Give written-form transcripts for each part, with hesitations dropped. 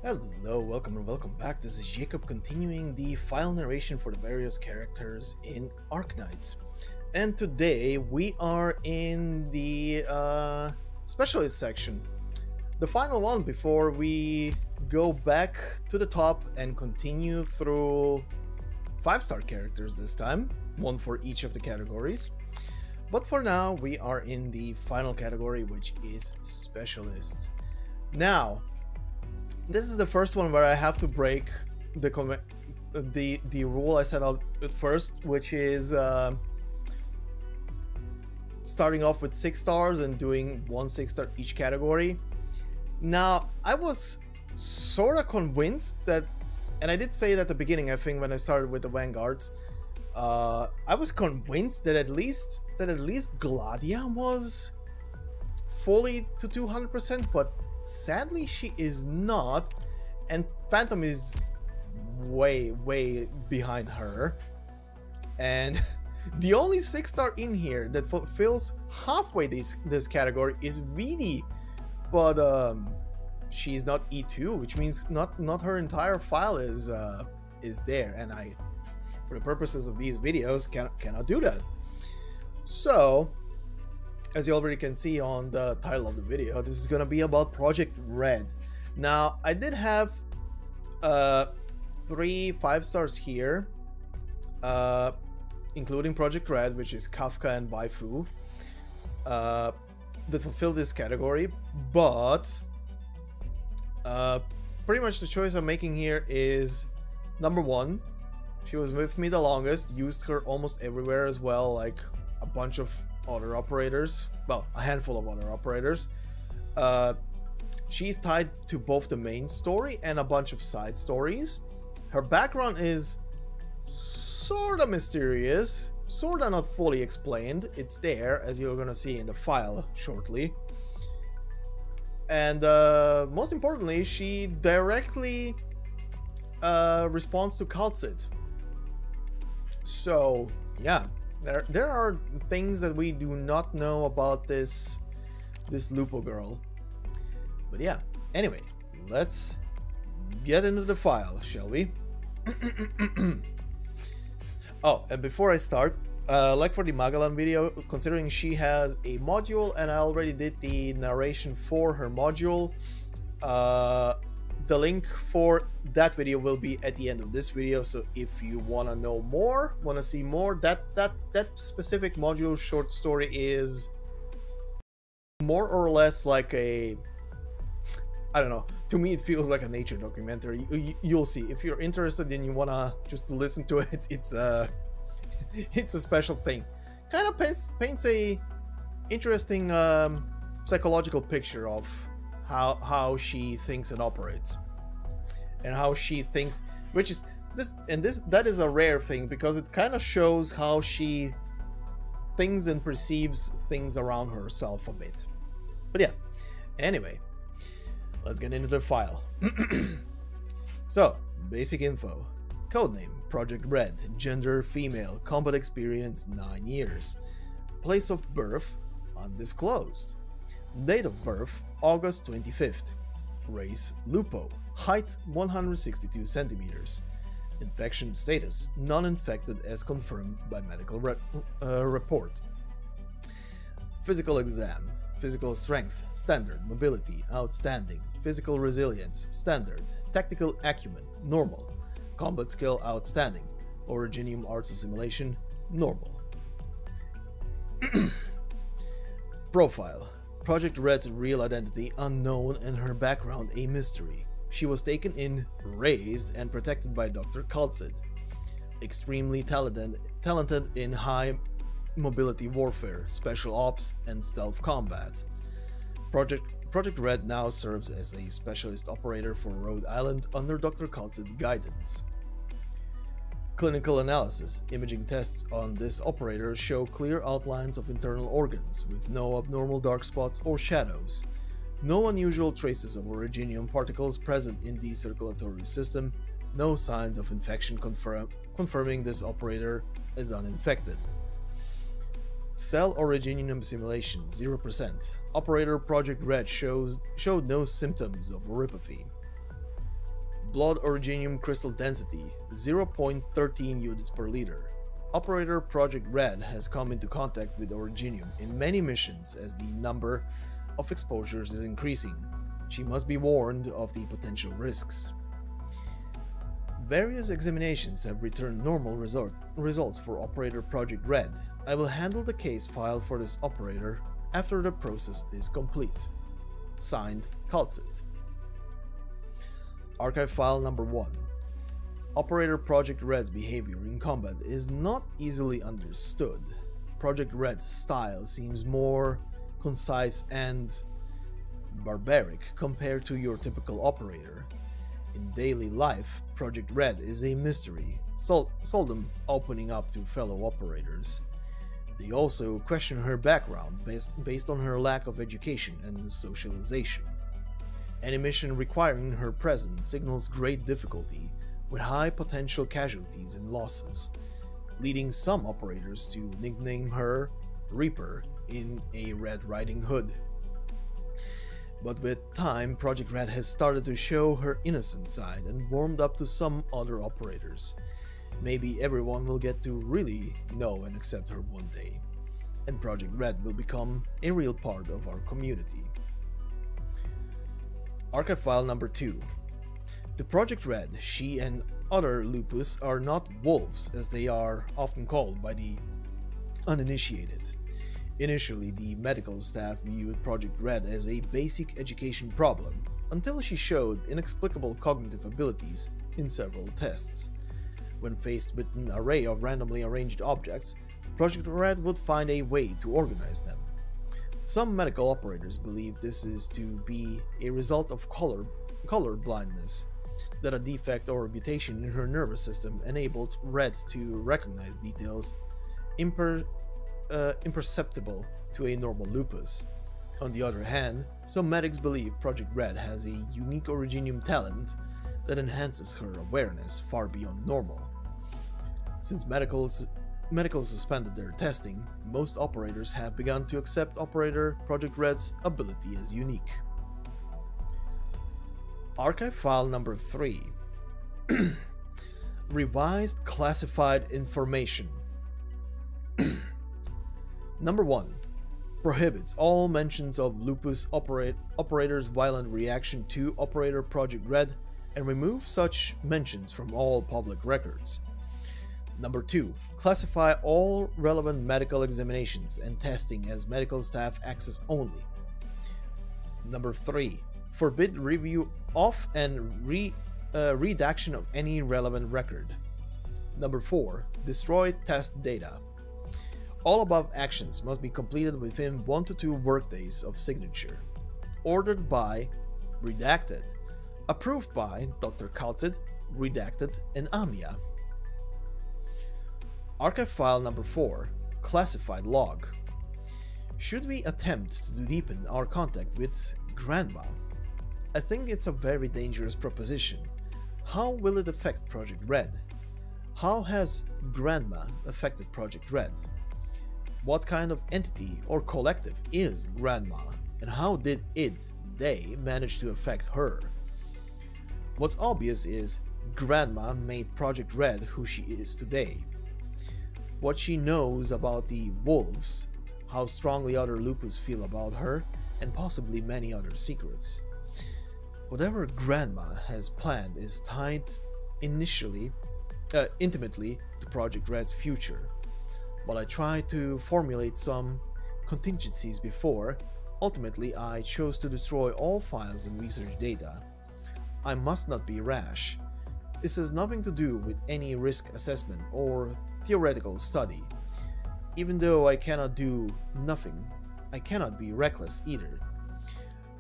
Hello, welcome and welcome back. This is Jacob continuing the file narration for the various characters in Arknights. And today we are in the specialist section. The final one before we go back to the top and continue through 5-star characters this time, one for each of the categories. But for now, we are in the final category, which is specialists. Now, this is the first one where I have to break the rule I set out at first, which is starting off with 6 stars and doing 1 6-star each category. Now, I was sort of convinced that, and I did say it at the beginning, I think, when I started with the Vanguards, I was convinced that at least Gladia was fully to 200%, but sadly she is not, and Phantom is way behind her, and the only 6-star in here that fulfills halfway this category is Vidi, but she's not E2, which means not her entire file is there, and I, for the purposes of these videos, cannot do that. So, as you already can see on the title of the video, this is gonna be about Project Red. Now, I did have 3 5-stars here, including Project Red, which is Kafka and Waifu, that fulfill this category, but pretty much the choice I'm making here is number 1. She was with me the longest, used her almost everywhere as well, like a bunch of other operators, well, a handful of other operators. She's tied to both the main story and a bunch of side stories. Her background is sorta mysterious, sorta not fully explained. It's there, as you're gonna see in the file shortly. And most importantly, she directly responds to Kaltzid. So, yeah. There are things that we do not know about this Lupo girl. But yeah, anyway, let's get into the file, shall we? Oh, and before I start, like for the Magalan video, considering she has a module and I already did the narration for her module, the link for that video will be at the end of this video, so if you want to know more, want to see more, that specific module short story is more or less like a, I don't know, to me it feels like a nature documentary. You'll see. If you're interested and you want to just listen to it, it's a special thing. Kind of paints a interesting psychological picture of how she thinks and operates, and how she thinks, which is that is a rare thing, because it kind of shows how she thinks and perceives things around herself a bit. But yeah, anyway, let's get into the file. So, basic info: codename Project Red, gender female, combat experience 9 years, place of birth undisclosed, date of birth August 25th, race Lupo, height 162 centimeters, infection status non-infected as confirmed by medical report, physical exam, physical strength standard, mobility outstanding, physical resilience standard, tactical acumen normal, combat skill outstanding, Originium arts assimilation normal. Profile: Project Red's real identity unknown and her background a mystery. She was taken in, raised, and protected by Dr. Kaltzid. Extremely talented in high mobility warfare, special ops, and stealth combat. Project Red now serves as a specialist operator for Rhode Island under Dr. Kaltzid's guidance. Clinical analysis: imaging tests on this operator show clear outlines of internal organs, with no abnormal dark spots or shadows. No unusual traces of originium particles present in the circulatory system. No signs of infection confirming this operator is uninfected. Cell originium simulation 0%. Operator Project Red showed no symptoms of oropathy. Blood Originium crystal density 0.13 units per liter. Operator Project Red has come into contact with Originium in many missions as the number of exposures is increasing. She must be warned of the potential risks. Various examinations have returned normal results for Operator Project Red. I will handle the case file for this operator after the process is complete. Signed, Kaltzit. Archive File Number 1. Operator Project Red's behavior in combat is not easily understood. Project Red's style seems more concise and barbaric compared to your typical operator. In daily life, Project Red is a mystery, seldom opening up to fellow operators. They also question her background based on her lack of education and socialization. Any mission requiring her presence signals great difficulty, with high potential casualties and losses, leading some operators to nickname her Reaper in a Red Riding Hood. But with time, Project Red has started to show her innocent side and warmed up to some other operators. Maybe everyone will get to really know and accept her one day, and Project Red will become a real part of our community. Archive File Number 2. To Project Red, she and other Lupus are not wolves as they are often called by the uninitiated. Initially, the medical staff viewed Project Red as a basic education problem until she showed inexplicable cognitive abilities in several tests. When faced with an array of randomly arranged objects, Project Red would find a way to organize them. Some medical operators believe this is to be a result of color blindness, that a defect or mutation in her nervous system enabled Red to recognize details imperceptible to a normal Lupus. On the other hand, some medics believe Project Red has a unique Originium talent that enhances her awareness far beyond normal. Since medical suspended their testing, most operators have begun to accept Operator Project Red's ability as unique. Archive File Number 3. Revised Classified Information. Number 1. Prohibits all mentions of Lupus operators' violent reaction to Operator Project Red and remove such mentions from all public records. Number 2. Classify all relevant medical examinations and testing as medical staff access only. Number 3. Forbid review of and redaction of any relevant record. Number 4. Destroy test data. All above actions must be completed within 1 to 2 workdays of signature. Ordered by Redacted. Approved by Dr. Kaltzit, Redacted, and Amia. Archive File Number 4. Classified Log. Should we attempt to deepen our contact with Grandma? I think it's a very dangerous proposition. How will it affect Project Red? How has Grandma affected Project Red? What kind of entity or collective is Grandma, and how did they manage to affect her? What's obvious is Grandma made Project Red who she is today. What she knows about the wolves, how strongly other Lupus feel about her, and possibly many other secrets. Whatever Grandma has planned is tied intimately to Project Red's future. While I tried to formulate some contingencies before, ultimately I chose to destroy all files and research data. I must not be rash. This has nothing to do with any risk assessment or theoretical study. Even though I cannot do nothing, I cannot be reckless either.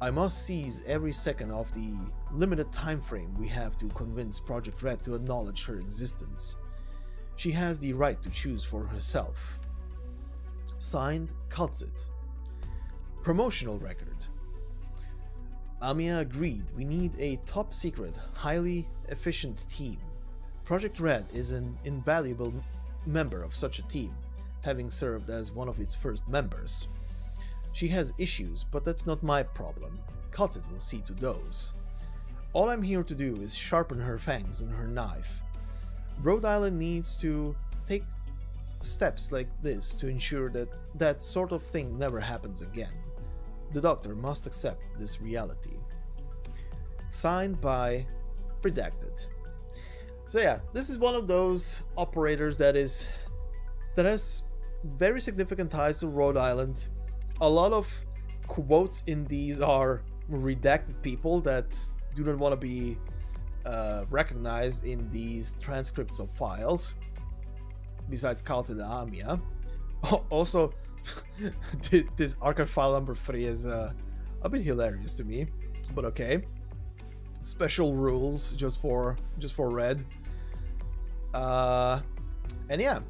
I must seize every second of the limited time frame we have to convince Project Red to acknowledge her existence. She has the right to choose for herself. Signed, Kaltzit. Promotional record. Amia agreed we need a top-secret, highly efficient team. Project Red is an invaluable member of such a team, having served as one of its first members. She has issues, but that's not my problem. Kaltzit will see to those. All I'm here to do is sharpen her fangs and her knife. Rhode Island needs to take steps like this to ensure that that sort of thing never happens again. The Doctor must accept this reality. Signed by Redacted. So yeah, this is one of those operators that has very significant ties to Rhode Island. A lot of quotes in these are redacted people that do not want to be recognized in these transcripts of files, besides Kalt and Amia. Also, this archive file number 3 is a bit hilarious to me, but okay. Special rules just for Red. And yeah,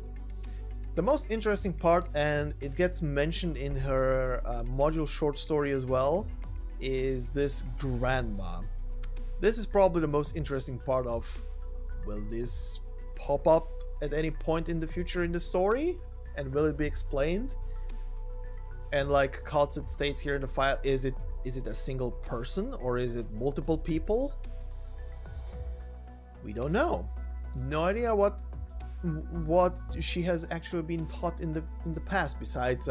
the most interesting part, and it gets mentioned in her module short story as well, is this grandma. This is probably the most interesting part of, will this pop up at any point in the future in the story? And will it be explained? And like Kaltsit states here in the file, is it a single person or is it multiple people? We don't know. No idea what she has actually been taught in the past besides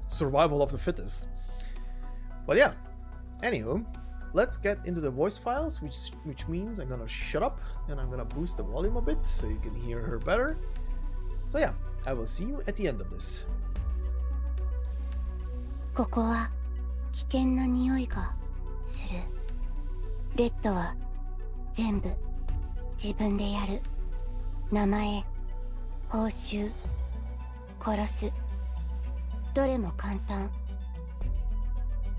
survival of the fittest. But yeah, anywho, let's get into the voice files, which means I'm gonna shut up and I'm gonna boost the volume a bit so you can hear her better. So yeah, I will see you at the end of this. ここは危険な匂いがする。レッドは全部自分でやる。名前、報酬、殺す。どれも簡単。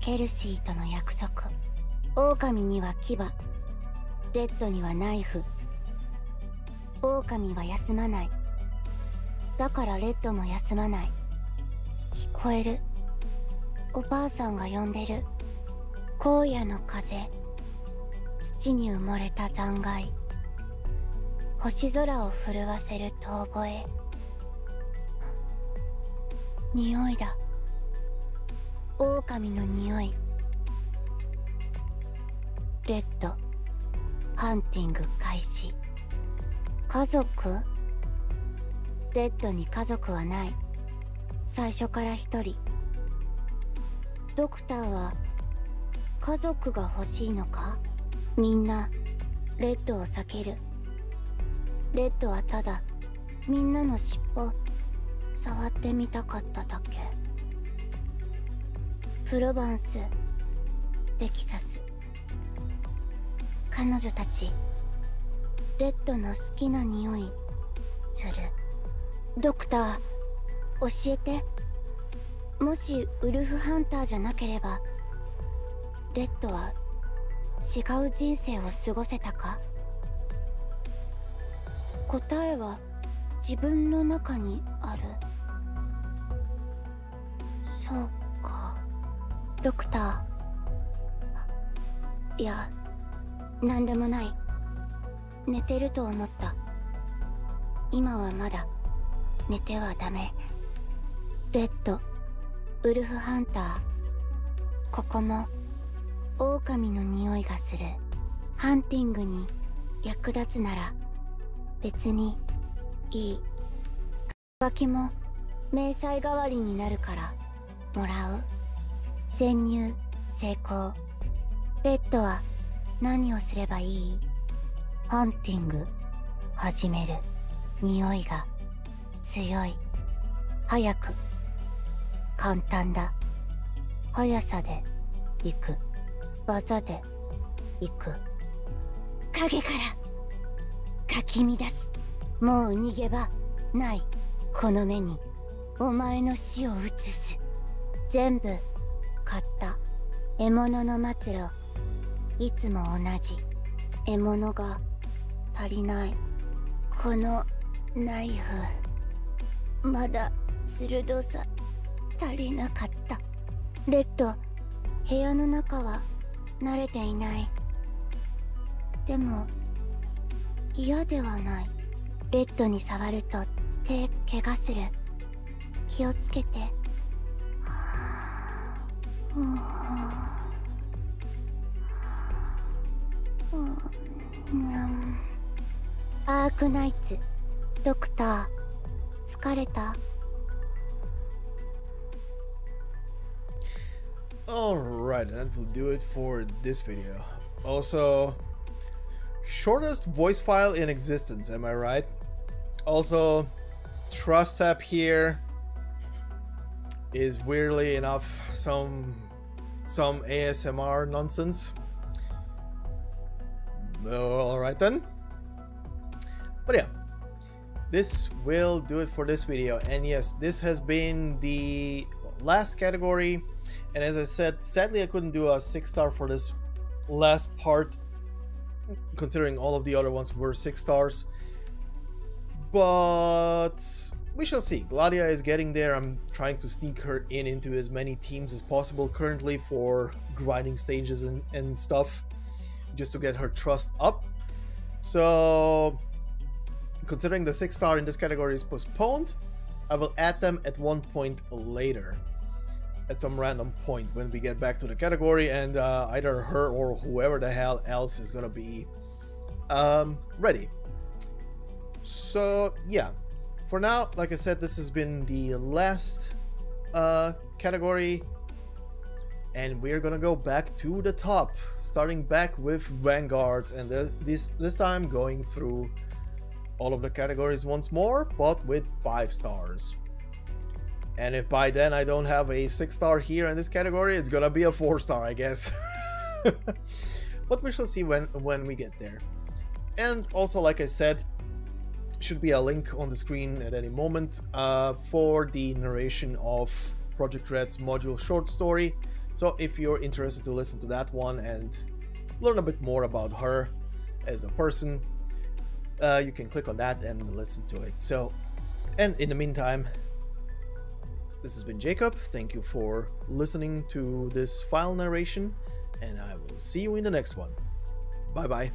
ケルシーとの約束。狼には牙、レッドにはナイフ。狼は休まない。だからレッドも休まない。聞こえる。おばあさんが呼んでる。荒野の風、土に埋もれた残骸、星空を震わせる遠吠え。匂いだ。狼の匂い。レッド、ハンティング開始。家族？レッドに家族はない。最初から一人。ドクターは家族が欲しいのか？みんなレッドを避ける。レッドはただみんなの尻尾触ってみたかっただけ。プロバンス、テキサス。彼女たちレッドの好きな匂いする。ドクター、教えて。もしウルフハンターじゃなければレッドは違う人生を過ごせたか？答えは自分の中にある。そうか。ドクター。いや、なんでもない。寝てると思った。今はまだ寝てはダメ。レッド、ウルフハンター。ここも狼の匂いがする。ハンティングに役立つなら別にいい。書きも迷彩代わりになるからもらう。潜入成功。レッドは何をすればいい？ハンティング始める。匂いが強い。早く。簡単だ。速さで行く。技で行く。影からかき乱す。もう逃げ場ない。この目にお前の死を映す。全部買った。獲物の末路いつも同じ。獲物が足りない。このナイフまだ鋭さ足りなかった。レッド、部屋の中は慣れていない。でも嫌ではない。レッドに触ると手怪我する。気をつけて。アークナイツ、ドクター、疲れた？ Alright, that will do it for this video. Also, shortest voice file in existence, am I right? Also, trust tab here is weirdly enough some ASMR nonsense. Alright then. But yeah, this will do it for this video. And yes, this has been the last category. And as I said, sadly I couldn't do a 6-star for this last part, considering all of the other ones were 6 stars. But we shall see. Gladia is getting there. I'm trying to sneak her into as many teams as possible currently for grinding stages and stuff, just to get her trust up. So, considering the 6-star in this category is postponed, I will add them at one point later. At some random point when we get back to the category, and either her or whoever the hell else is gonna be ready. So yeah, for now, like I said, this has been the last category, and we're gonna go back to the top, starting back with Vanguards, and this time going through all of the categories once more, but with 5 stars. And if by then I don't have a 6-star here in this category, it's gonna be a 4-star, I guess. But we shall see when we get there. And also, like I said, should be a link on the screen at any moment for the narration of Project Red's module short story. So if you're interested to listen to that one and learn a bit more about her as a person, you can click on that and listen to it. So, and in the meantime, this has been Jacob. Thank you for listening to this file narration, and I will see you in the next one. Bye bye.